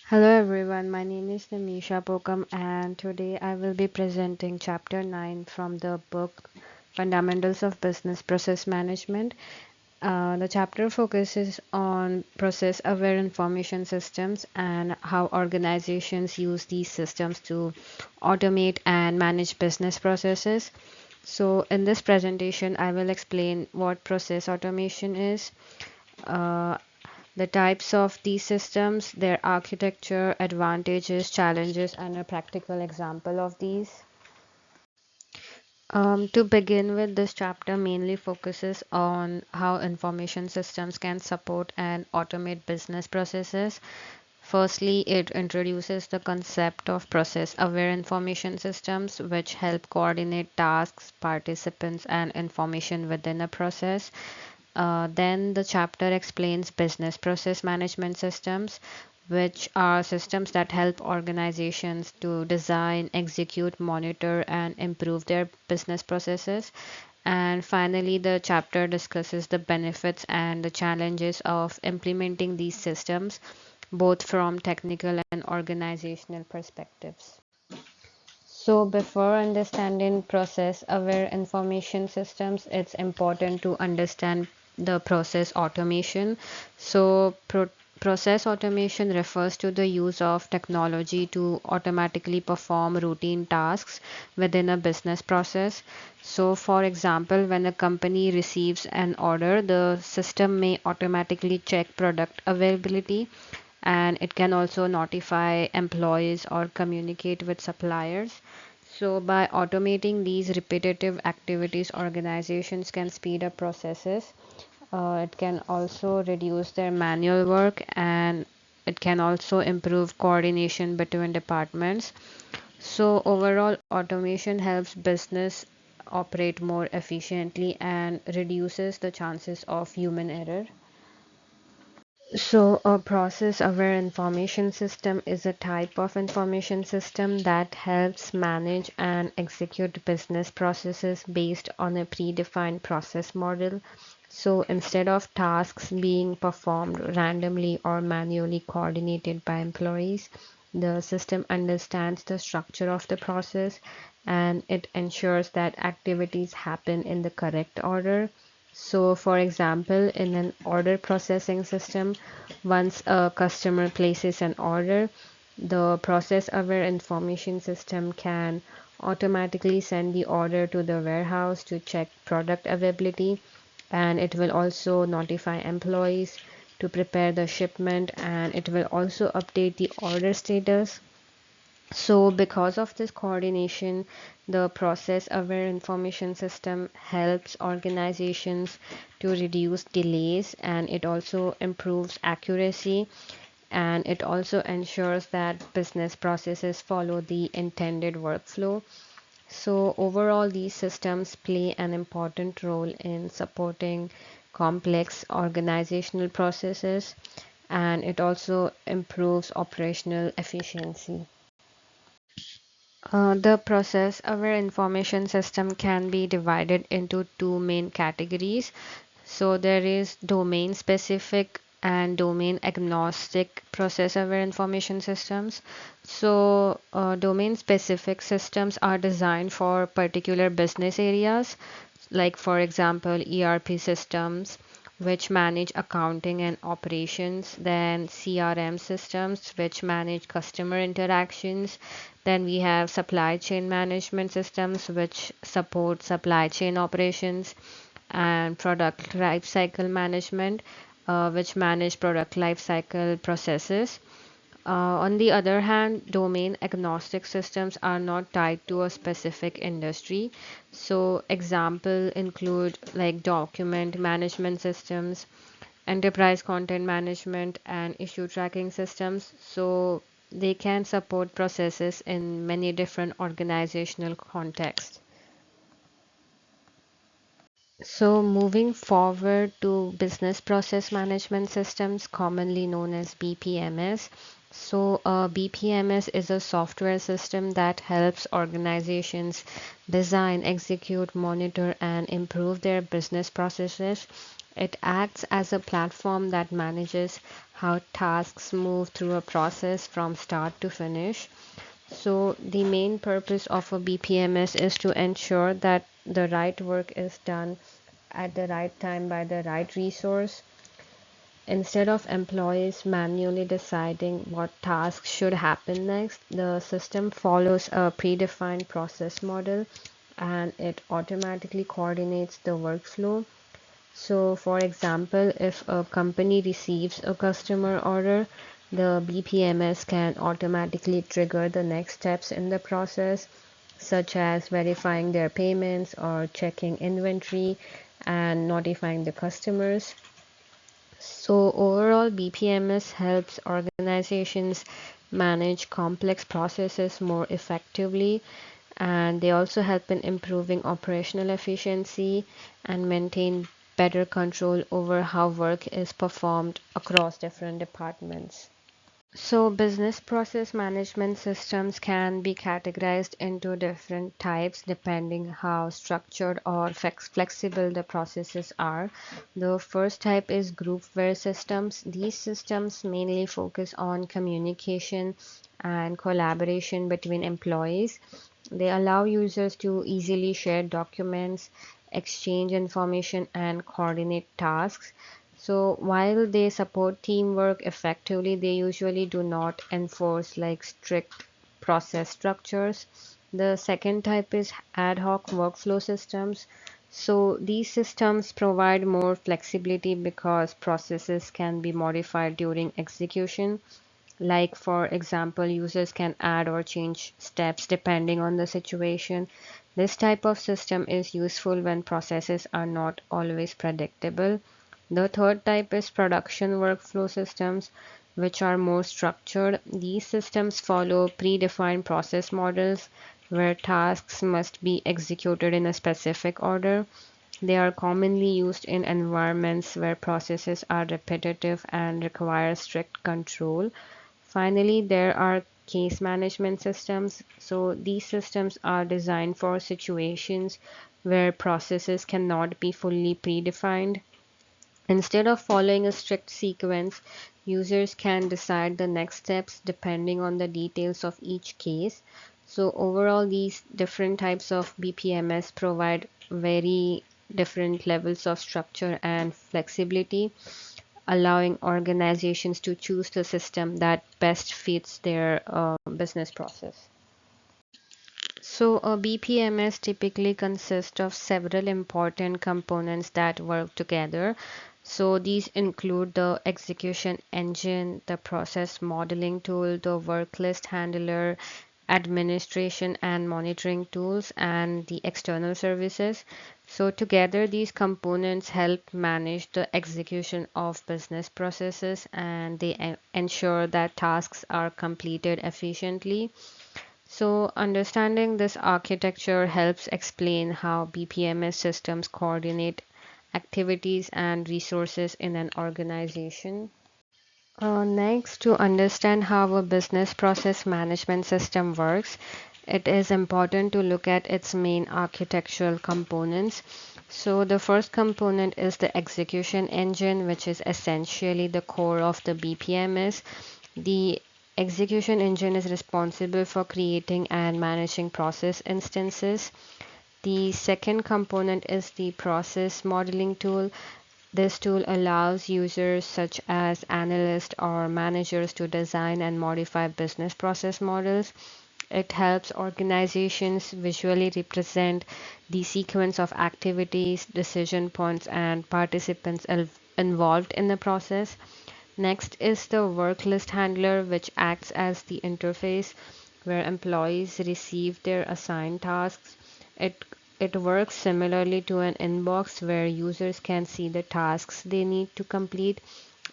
Hello everyone, my name is Namisha Pokam and today I will be presenting chapter 9 from the book Fundamentals of Business Process Management. The chapter focuses on process aware information systems and how organizations use these systems to automate and manage business processes. So, in this presentation, I will explain what process automation is, uh, the types of these systems, their architecture, advantages, challenges, and a practical example of these. To begin with, this chapter mainly focuses on how information systems can support and automate business processes. Firstly, it introduces the concept of process aware information systems, which help coordinate tasks, participants, and information within a process. Then the chapter explains business process management systems, which are systems that help organizations to design, execute, monitor, and improve their business processes. And finally, the chapter discusses the benefits and the challenges of implementing these systems, both from technical and organizational perspectives. So, before understanding process aware information systems, it's important to understand the process automation. So, process automation refers to the use of technology to automatically perform routine tasks within a business process. So, for example, when a company receives an order, the system may automatically check product availability, and it can also notify employees or communicate with suppliers. So, by automating these repetitive activities, organizations can speed up processes. It can also reduce their manual work, and it can also improve coordination between departments. So, overall, automation helps business operate more efficiently and reduces the chances of human error. So, a process aware information system is a type of information system that helps manage and execute business processes based on a predefined process model. So, instead of tasks being performed randomly or manually coordinated by employees, the system understands the structure of the process and it ensures that activities happen in the correct order. So, for example, in an order processing system, once a customer places an order, the process aware information system can automatically send the order to the warehouse to check product availability, and it will also notify employees to prepare the shipment, and it will also update the order status. So, because of this coordination, the process aware information system helps organizations to reduce delays, and it also improves accuracy, and it also ensures that business processes follow the intended workflow. So, overall, these systems play an important role in supporting complex organizational processes, and it also improves operational efficiency. The process aware information system can be divided into two main categories. So there is domain specific and domain agnostic process aware information systems. So domain specific systems are designed for particular business areas, like for example ERP systems which manage accounting and operations, then CRM systems which manage customer interactions, then we have supply chain management systems which support supply chain operations, and product lifecycle management, which manage product lifecycle processes. On the other hand, domain agnostic systems are not tied to a specific industry. So, example include like document management systems, enterprise content management, and issue tracking systems. So, they can support processes in many different organizational contexts. So, moving forward to business process management systems, commonly known as BPMS. So, BPMS is a software system that helps organizations design, execute, monitor, and improve their business processes. It acts as a platform that manages how tasks move through a process from start to finish. So, the main purpose of a BPMS is to ensure that the right work is done at the right time by the right resource. Instead of employees manually deciding what tasks should happen next, the system follows a predefined process model and it automatically coordinates the workflow. So, for example, if a company receives a customer order, the BPMS can automatically trigger the next steps in the process, such as verifying their payments or checking inventory and notifying the customers. So, overall, BPMS helps organizations manage complex processes more effectively, and they also help in improving operational efficiency and maintain better control over how work is performed across different departments. So, business process management systems can be categorized into different types depending how structured or flexible the processes are. The first type is groupware systems. These systems mainly focus on communication and collaboration between employees. They allow users to easily share documents, exchange information, and coordinate tasks. So while they support teamwork effectively, they usually do not enforce like strict process structures. The second type is ad hoc workflow systems. So these systems provide more flexibility because processes can be modified during execution. Like, for example, users can add or change steps depending on the situation. This type of system is useful when processes are not always predictable. The third type is production workflow systems, which are more structured. These systems follow predefined process models where tasks must be executed in a specific order. They are commonly used in environments where processes are repetitive and require strict control. Finally, there are case management systems. So these systems are designed for situations where processes cannot be fully predefined. Instead of following a strict sequence, users can decide the next steps depending on the details of each case. So overall, these different types of BPMS provide very different levels of structure and flexibility, allowing organizations to choose the system that best fits their business process. So, a BPMS typically consists of several important components that work together. So, these include the execution engine, the process modeling tool, the work list handler, administration and monitoring tools, and the external services. So, together, these components help manage the execution of business processes and they ensure that tasks are completed efficiently. So, understanding this architecture helps explain how BPMS systems coordinate activities and resources in an organization. Next, to understand how a business process management system works, it is important to look at its main architectural components. So, the first component is the execution engine, which is essentially the core of the BPMS. The execution engine is responsible for creating and managing process instances. The second component is the process modeling tool. This tool allows users such as analysts or managers to design and modify business process models. It helps organizations visually represent the sequence of activities, decision points, and participants involved in the process. Next is the work list handler, which acts as the interface where employees receive their assigned tasks. It it works similarly to an inbox where users can see the tasks they need to complete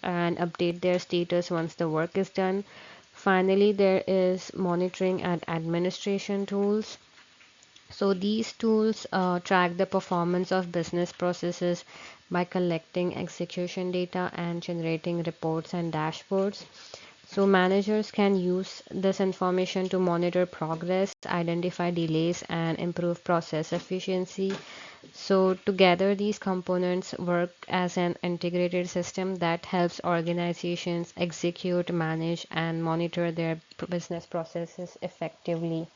and update their status once the work is done. Finally, there is monitoring and administration tools. So these tools track the performance of business processes by collecting execution data and generating reports and dashboards. So managers can use this information to monitor progress, identify delays, and improve process efficiency. So together these components work as an integrated system that helps organizations execute, manage, and monitor their business processes effectively.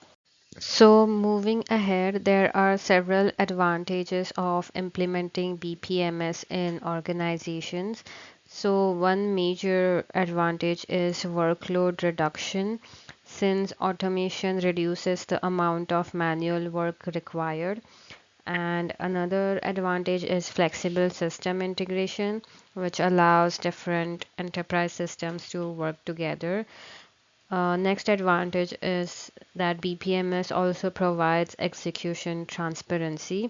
So, moving ahead, there are several advantages of implementing BPMS in organizations. So, one major advantage is workload reduction, since automation reduces the amount of manual work required. And another advantage is flexible system integration, which allows different enterprise systems to work together. Next advantage is that BPMS also provides execution transparency,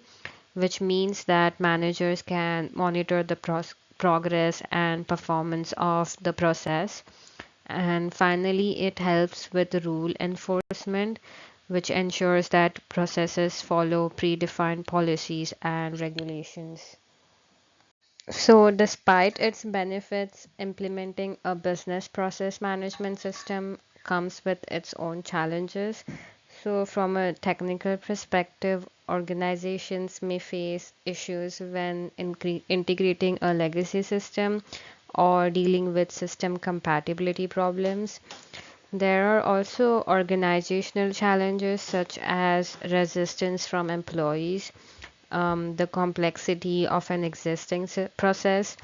which means that managers can monitor the progress and performance of the process. And finally, it helps with rule enforcement, which ensures that processes follow predefined policies and regulations. So, despite its benefits, implementing a business process management system comes with its own challenges. So, from a technical perspective, organizations may face issues when integrating a legacy system or dealing with system compatibility problems. There are also organizational challenges such as resistance from employees, the complexity of an existing process,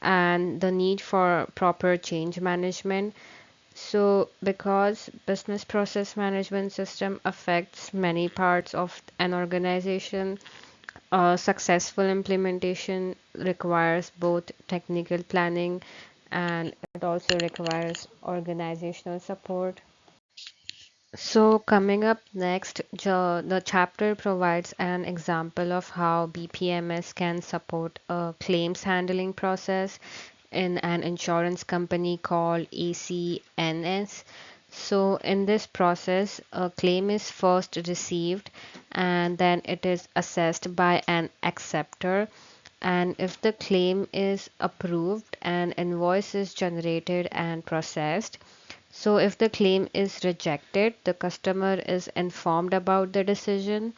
and the need for proper change management. So, because business process management system affects many parts of an organization, successful implementation requires both technical planning and it also requires organizational support. So, coming up next, the chapter provides an example of how BPMS can support a claims handling process in an insurance company called ACNS. So, in this process, a claim is first received and then it is assessed by an acceptor. And if the claim is approved, an invoice is generated and processed. So, if the claim is rejected, the customer is informed about the decision.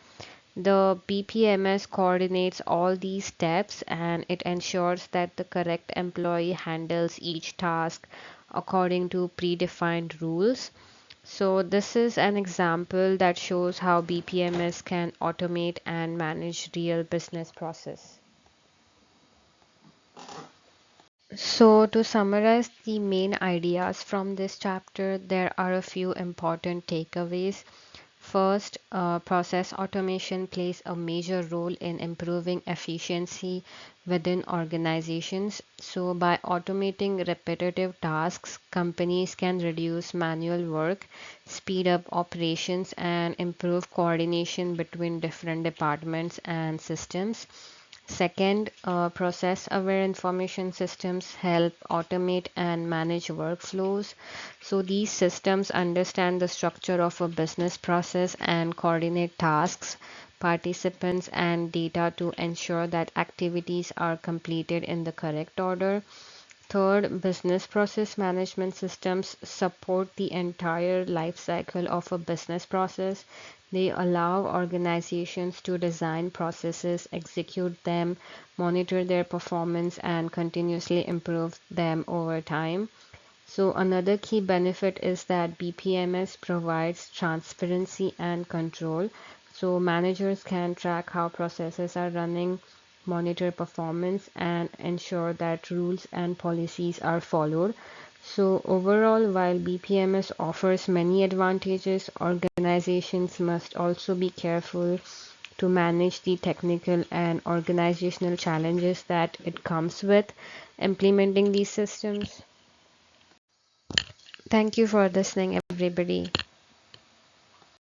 The BPMS coordinates all these steps and it ensures that the correct employee handles each task according to predefined rules. So, this is an example that shows how BPMS can automate and manage real business process. So, to summarize the main ideas from this chapter, there are a few important takeaways. First, process automation plays a major role in improving efficiency within organizations. So, by automating repetitive tasks, companies can reduce manual work, speed up operations, and improve coordination between different departments and systems. Second, process-aware information systems help automate and manage workflows. So these systems understand the structure of a business process and coordinate tasks, participants, and data to ensure that activities are completed in the correct order. Third, business process management systems support the entire life cycle of a business process. They allow organizations to design processes, execute them, monitor their performance, and continuously improve them over time. So, another key benefit is that BPMS provides transparency and control. So, managers can track how processes are running, monitor performance, and ensure that rules and policies are followed. So, overall, while BPMS offers many advantages, organizations must also be careful to manage the technical and organizational challenges that it comes with implementing these systems. Thank you for listening, everybody.